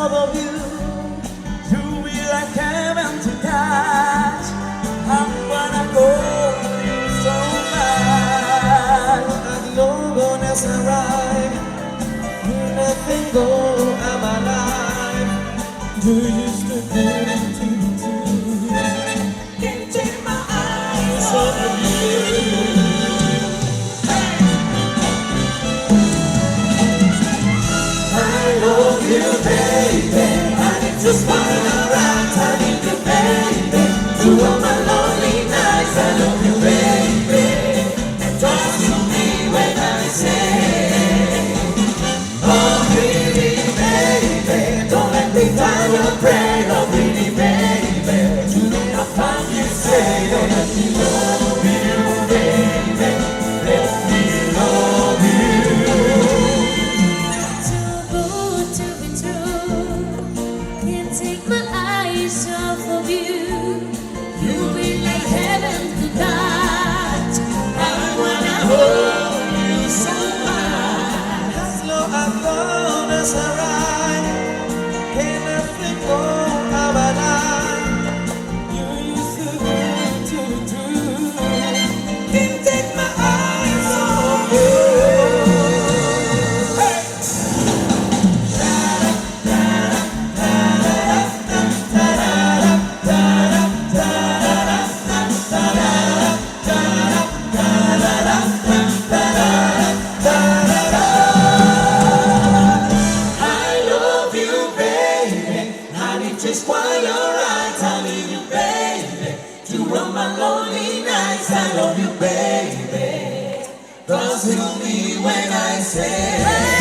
Of you, you will like heaven to touch. I'm gonna hold you so much. And you're gonna survive. You never go out my life. You used to do it to me too. Can't take my eyes off of you. I love you, baby. Just wanna ride, I need you, baby. Through all my lonely nights, I love you, baby. And trust in me when I say, oh, pretty baby, don't let me down your prayer, oh, pretty baby. You know I found you, say, don't let me love you, baby. Let me love you. Too good to be true. Can't take my eyes off of you. You be like heaven to touch. I wanna hold you so much. As long as I ride, can't nothing go out my life. You used to do. Can't take my eyes off you. Just while you're right, I need you, baby. To run my lonely nights, I love you, baby. Close to me when I say